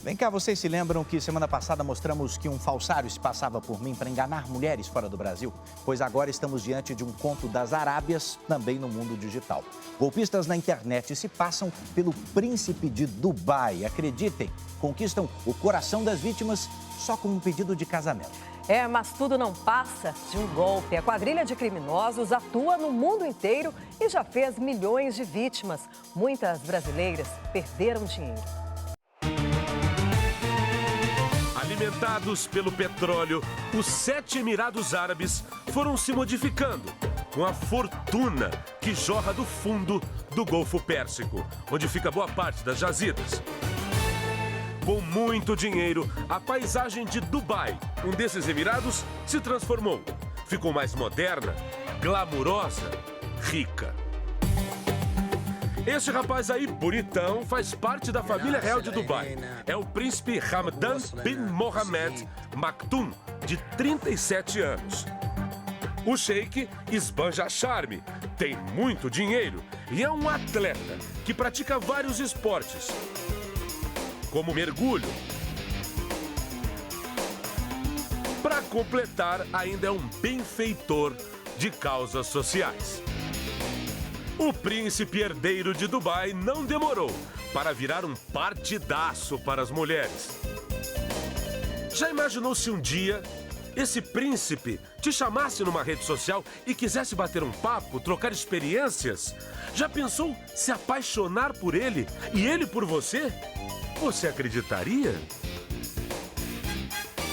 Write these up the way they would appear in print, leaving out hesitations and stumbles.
Vem cá, vocês se lembram que semana passada mostramos que um falsário se passava por mim para enganar mulheres fora do Brasil? Pois agora estamos diante de um conto das Arábias, também no mundo digital. Golpistas na internet se passam pelo príncipe de Dubai. Acreditem, conquistam o coração das vítimas só com um pedido de casamento. Mas tudo não passa de um golpe. A quadrilha de criminosos atua no mundo inteiro e já fez milhões de vítimas. Muitas brasileiras perderam dinheiro. Alimentados pelo petróleo, os 7 Emirados Árabes foram se modificando com a fortuna que jorra do fundo do Golfo Pérsico, onde fica boa parte das jazidas. Com muito dinheiro, a paisagem de Dubai, um desses Emirados, se transformou. Ficou mais moderna, glamurosa, rica. Este rapaz aí, bonitão, faz parte da família real de Dubai. É o príncipe Hamdan bin Mohammed Maktoum, de 37 anos. O sheik esbanja charme, tem muito dinheiro e é um atleta que pratica vários esportes, como mergulho. Para completar, ainda é um benfeitor de causas sociais. O príncipe herdeiro de Dubai não demorou para virar um partidaço para as mulheres. Já imaginou se um dia esse príncipe te chamasse numa rede social e quisesse bater um papo, trocar experiências? Já pensou se apaixonar por ele e ele por você? Você acreditaria?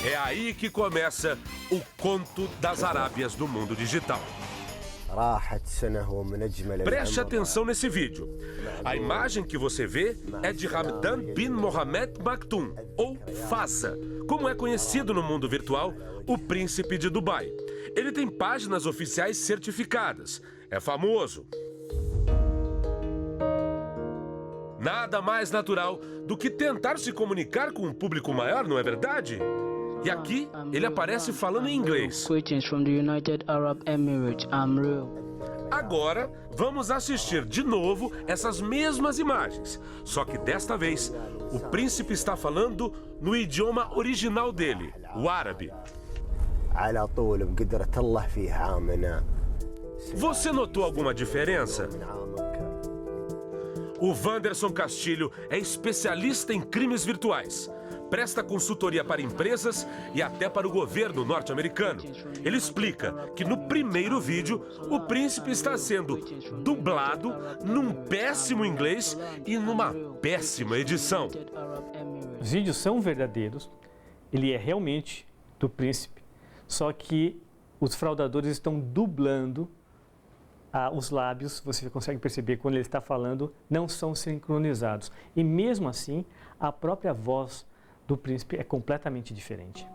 É aí que começa o conto das Arábias do mundo digital. Preste atenção nesse vídeo. A imagem que você vê é de Hamdan bin Mohammed Maktoum, ou Fasa, como é conhecido no mundo virtual, o príncipe de Dubai. Ele tem páginas oficiais certificadas, é famoso. Nada mais natural do que tentar se comunicar com um público maior, não é verdade? E aqui, ele aparece falando em inglês. Agora, vamos assistir de novo essas mesmas imagens. Só que desta vez, o príncipe está falando no idioma original dele, o árabe. Você notou alguma diferença? O Wanderson Castilho é especialista em crimes virtuais. Presta consultoria para empresas e até para o governo norte-americano. Ele explica que no primeiro vídeo, o príncipe está sendo dublado num péssimo inglês e numa péssima edição. Os vídeos são verdadeiros, ele é realmente do príncipe, só que os fraudadores estão dublando os lábios, você consegue perceber quando ele está falando, não são sincronizados. E mesmo assim, a própria voz do príncipe é completamente diferente.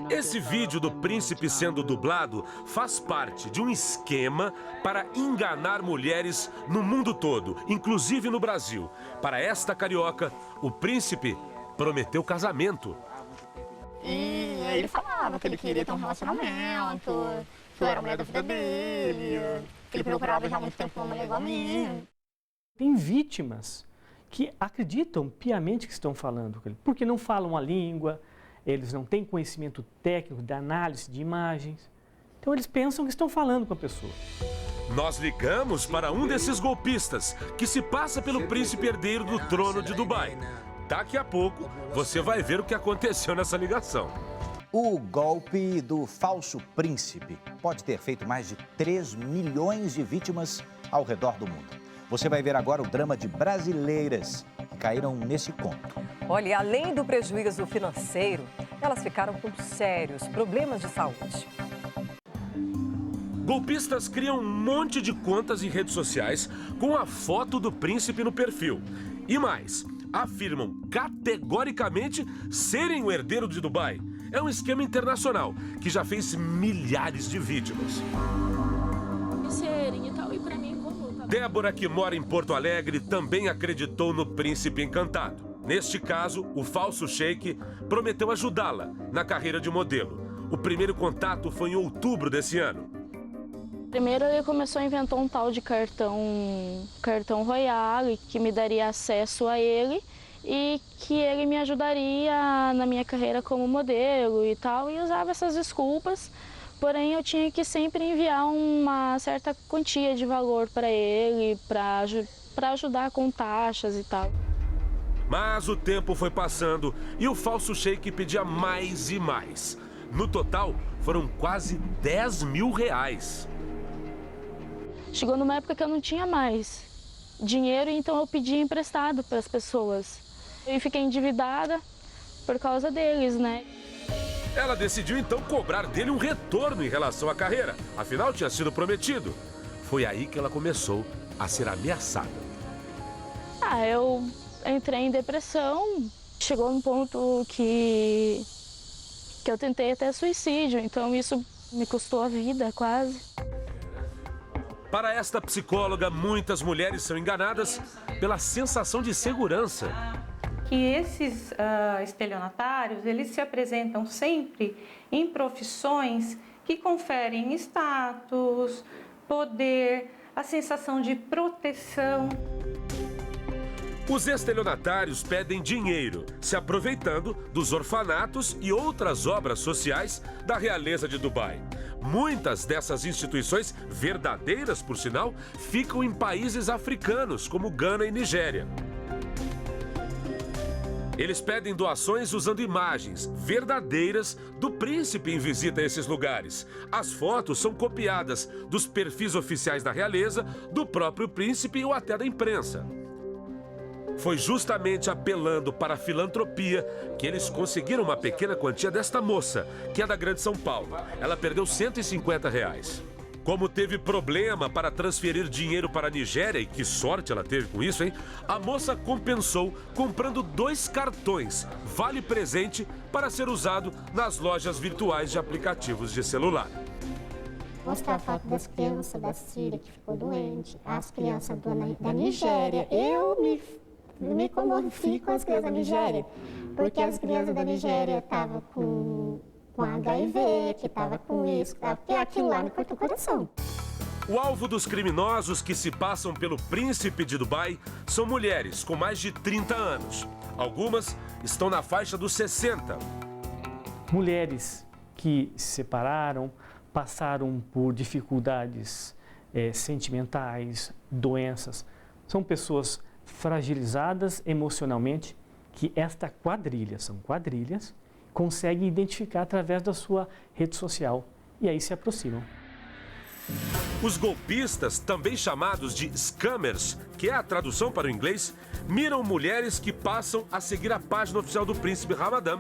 Esse vídeo do príncipe sendo dublado faz parte de um esquema para enganar mulheres no mundo todo, inclusive no Brasil. Para esta carioca, o príncipe prometeu casamento. E ele falava que ele queria ter um relacionamento, que eu era a mulher da vida dele, que ele procurava já há muito tempo uma mulher igual a mim. Tem vítimas que acreditam piamente que estão falando com ele, porque não falam a língua, eles não têm conhecimento técnico da análise de imagens. Então eles pensam que estão falando com a pessoa. Nós ligamos para um desses golpistas que se passa pelo príncipe herdeiro do trono de Dubai. Daqui a pouco você vai ver o que aconteceu nessa ligação. O golpe do falso príncipe pode ter feito mais de 3 milhões de vítimas ao redor do mundo. Você vai ver agora o drama de brasileiras que caíram nesse conto. Olha, além do prejuízo financeiro, elas ficaram com sérios problemas de saúde. Golpistas criam um monte de contas em redes sociais com a foto do príncipe no perfil. E mais, afirmam categoricamente serem o herdeiro de Dubai. É um esquema internacional que já fez milhares de vítimas. Débora, que mora em Porto Alegre, também acreditou no príncipe encantado. Neste caso, o falso sheik prometeu ajudá-la na carreira de modelo. O primeiro contato foi em outubro desse ano. Primeiro ele começou a inventar um tal de cartão Royale, que me daria acesso a ele e que ele me ajudaria na minha carreira como modelo e tal, e usava essas desculpas, porém eu tinha que sempre enviar uma certa quantia de valor para ele, para ajudar com taxas e tal. Mas o tempo foi passando e o falso sheik pedia mais e mais. No total, foram quase 10 mil reais. Chegou numa época que eu não tinha mais dinheiro, então eu pedi emprestado para as pessoas. E fiquei endividada por causa deles, né? Ela decidiu então cobrar dele um retorno em relação à carreira. Afinal, tinha sido prometido. Foi aí que ela começou a ser ameaçada. Eu entrei em depressão. Chegou num ponto que eu tentei até suicídio, então isso me custou a vida quase. Para esta psicóloga, muitas mulheres são enganadas pela sensação de segurança. Que esses estelionatários, eles se apresentam sempre em profissões que conferem status, poder, a sensação de proteção. Os estelionatários pedem dinheiro, se aproveitando dos orfanatos e outras obras sociais da realeza de Dubai. Muitas dessas instituições, verdadeiras por sinal, ficam em países africanos, como Gana e Nigéria. Eles pedem doações usando imagens verdadeiras do príncipe em visita a esses lugares. As fotos são copiadas dos perfis oficiais da realeza, do próprio príncipe ou até da imprensa. Foi justamente apelando para a filantropia que eles conseguiram uma pequena quantia desta moça, que é da Grande São Paulo. Ela perdeu R$150. Como teve problema para transferir dinheiro para a Nigéria, e que sorte ela teve com isso, hein? A moça compensou comprando 2 cartões Vale Presente para ser usado nas lojas virtuais de aplicativos de celular. Mostrar a foto das crianças da Síria que ficou doente, as crianças da Nigéria. Eu me comovi com as crianças da Nigéria, porque as crianças da Nigéria estavam com HIV, que estavam com isso, que aquilo lá me cortou o coração. O alvo dos criminosos que se passam pelo príncipe de Dubai são mulheres com mais de 30 anos. Algumas estão na faixa dos 60. Mulheres que se separaram, passaram por dificuldades sentimentais, doenças. São pessoas fragilizadas emocionalmente que esta quadrilha, são quadrilhas, conseguem identificar através da sua rede social e aí se aproximam. Os golpistas, também chamados de scammers, que é a tradução para o inglês, miram mulheres que passam a seguir a página oficial do príncipe Ramadan,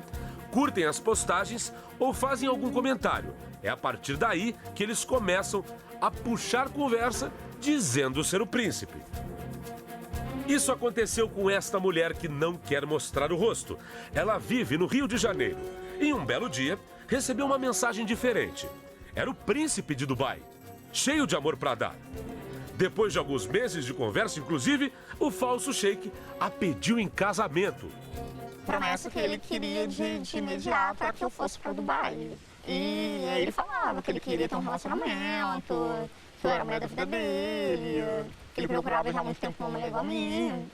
curtem as postagens ou fazem algum comentário. É a partir daí que eles começam a puxar conversa dizendo ser o príncipe. Isso aconteceu com esta mulher que não quer mostrar o rosto. Ela vive no Rio de Janeiro. Em um belo dia, recebeu uma mensagem diferente. Era o príncipe de Dubai, cheio de amor para dar. Depois de alguns meses de conversa, inclusive, o falso sheik a pediu em casamento. Promessa que ele queria de imediato para que eu fosse para Dubai. E aí ele falava que ele queria ter um relacionamento, que eu era a mulher da vida dele, que ele procurava já há muito tempo uma mulher igual a mim.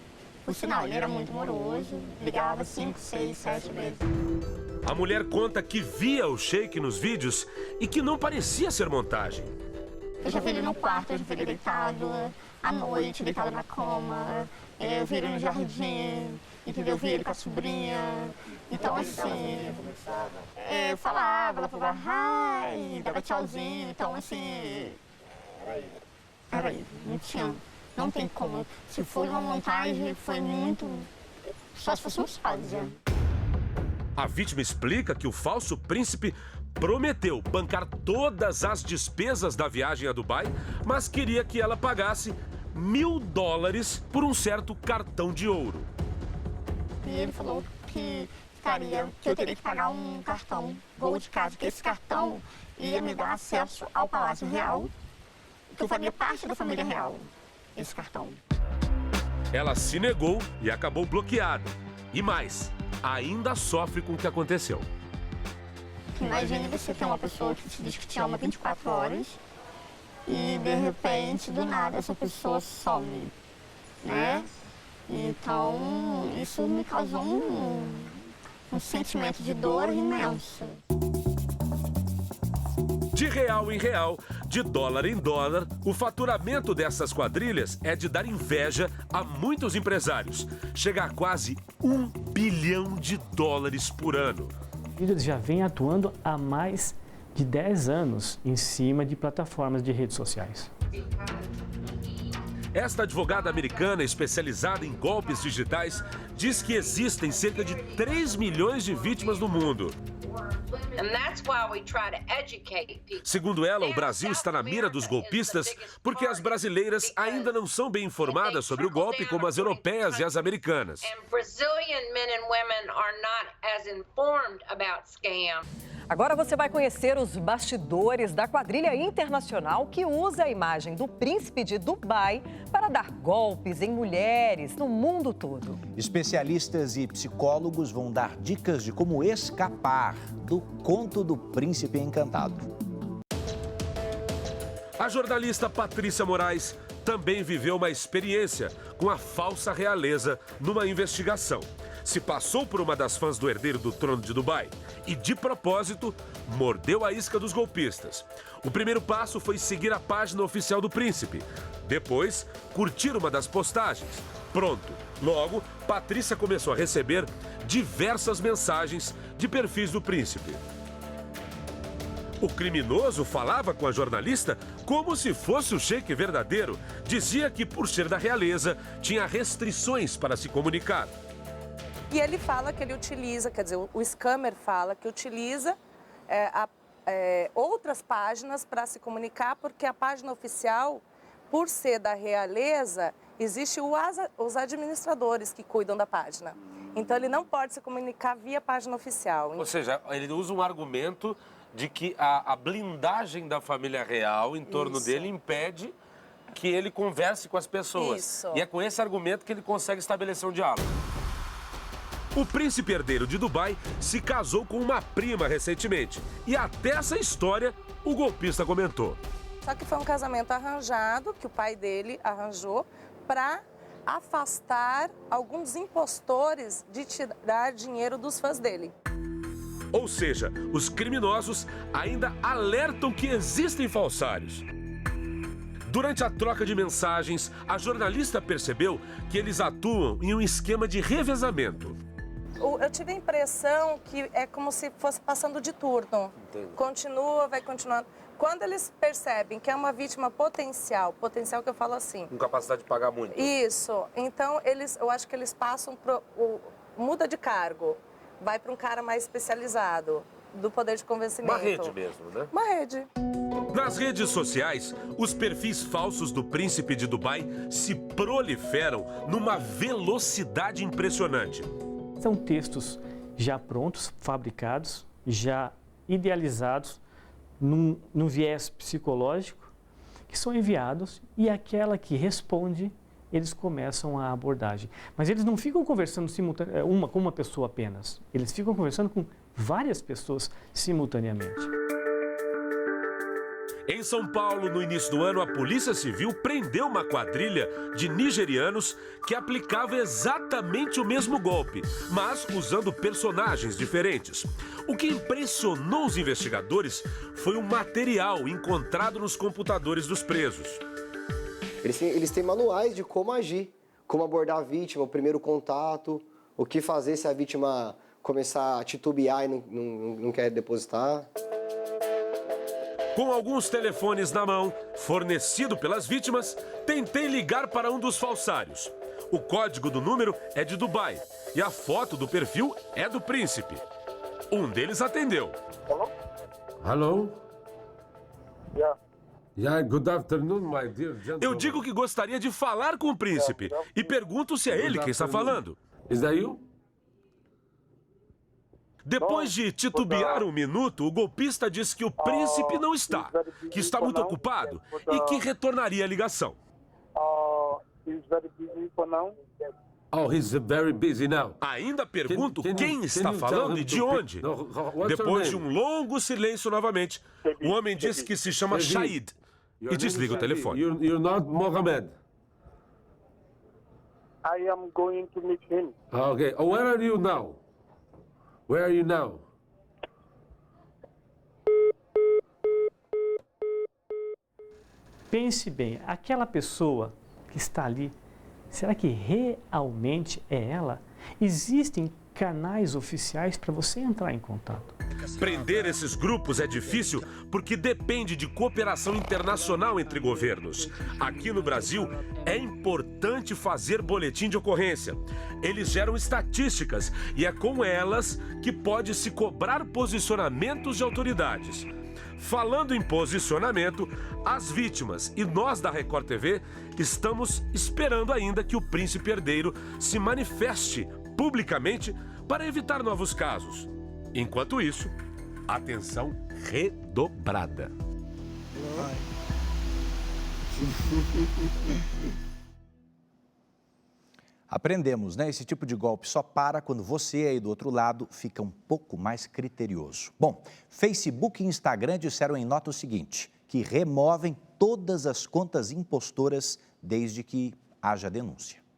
Por sinal, ele era muito amoroso, ligava 5, 6, 7 vezes. A mulher conta que via o sheik nos vídeos e que não parecia ser montagem. Eu já vi ele no quarto, eu já vi ele deitado à noite, deitado na cama, eu vi ele no jardim, entendeu? Eu vi ele com a sobrinha. Então, assim, eu falava, ela falava hi, dava tchauzinho, então, assim, era isso, não tem como. Se foi uma montagem, foi muito, só se fosse um sósia. A vítima explica que o falso príncipe prometeu bancar todas as despesas da viagem a Dubai, mas queria que ela pagasse $1.000 por um certo cartão de ouro. E ele falou que eu teria que pagar um cartão Gold Card, que esse cartão ia me dar acesso ao Palácio Real, que eu faria parte da família real, esse cartão. Ela se negou e acabou bloqueada. E mais, ainda sofre com o que aconteceu. Imagine você ter uma pessoa que te diz que te ama 24 horas e, de repente, do nada, essa pessoa some, né? Então, isso me causou um sentimento de dor imenso. De real em real, de dólar em dólar, o faturamento dessas quadrilhas é de dar inveja a muitos empresários. Chega a quase $1 bilhão por ano. Eles já vêm atuando há mais de 10 anos em cima de plataformas de redes sociais. Esta advogada americana especializada em golpes digitais diz que existem cerca de 3 milhões de vítimas no mundo. Segundo ela, o Brasil está na mira dos golpistas porque as brasileiras ainda não são bem informadas sobre o golpe como as europeias e as americanas. Agora você vai conhecer os bastidores da quadrilha internacional que usa a imagem do príncipe de Dubai para dar golpes em mulheres no mundo todo. Especialistas e psicólogos vão dar dicas de como escapar do conto do príncipe encantado. A jornalista Patrícia Moraes também viveu uma experiência com a falsa realeza numa investigação. Se passou por uma das fãs do herdeiro do trono de Dubai e, de propósito, mordeu a isca dos golpistas. O primeiro passo foi seguir a página oficial do príncipe. Depois, curtir uma das postagens. Pronto. Logo, Patrícia começou a receber diversas mensagens de perfis do príncipe. O criminoso falava com a jornalista como se fosse o sheik verdadeiro. Dizia que, por ser da realeza, tinha restrições para se comunicar. E ele fala que ele utiliza, quer dizer, o scammer fala que utiliza outras páginas para se comunicar, porque a página oficial, por ser da realeza, existe os administradores que cuidam da página. Então ele não pode se comunicar via página oficial. Ou seja, ele usa um argumento de que a blindagem da família real em torno dele impede que ele converse com as pessoas. Isso. E é com esse argumento que ele consegue estabelecer um diálogo. O príncipe herdeiro de Dubai se casou com uma prima recentemente. E até essa história o golpista comentou. Só que foi um casamento arranjado, que o pai dele arranjou, para afastar alguns impostores de tirar dinheiro dos fãs dele. Ou seja, os criminosos ainda alertam que existem falsários. Durante a troca de mensagens, a jornalista percebeu que eles atuam em um esquema de revezamento. Eu tive a impressão que é como se fosse passando de turno. Entendi. Continua, vai continuando. Quando eles percebem que é uma vítima potencial que eu falo assim... Com capacidade de pagar muito. Isso. Então, eu acho que eles passam muda de cargo. Vai para um cara mais especializado, do poder de convencimento. Uma rede mesmo, né? Uma rede. Nas redes sociais, os perfis falsos do príncipe de Dubai se proliferam numa velocidade impressionante. São textos já prontos, fabricados, já idealizados, num viés psicológico, que são enviados e aquela que responde, eles começam a abordagem. Mas eles não ficam conversando com uma pessoa apenas. Eles ficam conversando com várias pessoas simultaneamente. Em São Paulo, no início do ano, a Polícia Civil prendeu uma quadrilha de nigerianos que aplicava exatamente o mesmo golpe, mas usando personagens diferentes. O que impressionou os investigadores foi o material encontrado nos computadores dos presos. Eles têm manuais de como agir, como abordar a vítima, o primeiro contato, o que fazer se a vítima começar a titubear e não quer depositar. Com alguns telefones na mão, fornecido pelas vítimas, tentei ligar para um dos falsários. O código do número é de Dubai e a foto do perfil é do príncipe. Um deles atendeu. Hello? Yeah. Yeah, good afternoon, my dear gentleman. Eu digo que gostaria de falar com o príncipe e pergunto se é ele quem está falando. Is that you? Depois de titubear um minuto, o golpista disse que o príncipe não está, que está muito ocupado e que retornaria a ligação. Oh, he's very busy now. Ainda pergunto quem está you falando tell e him de to pick- onde. No, what's your Depois de name? um longo silêncio novamente, o homem disse que se chama Shahid Your e desliga o name is telefone. You're not Mohammed. I am going to meet him. Okay. Where are you now? Where are you now? Pense bem, aquela pessoa que está ali, será que realmente é ela? Existem canais oficiais para você entrar em contato. Prender esses grupos é difícil porque depende de cooperação internacional entre governos. Aqui no Brasil, é importante fazer boletim de ocorrência. Eles geram estatísticas e é com elas que pode se cobrar posicionamentos de autoridades. Falando em posicionamento, as vítimas e nós da Record TV estamos esperando ainda que o príncipe herdeiro se manifeste publicamente para evitar novos casos. Enquanto isso, atenção redobrada. Aprendemos, né? Esse tipo de golpe só para quando você aí do outro lado fica um pouco mais criterioso. Bom, Facebook e Instagram disseram em nota o seguinte, que removem todas as contas impostoras desde que haja denúncia.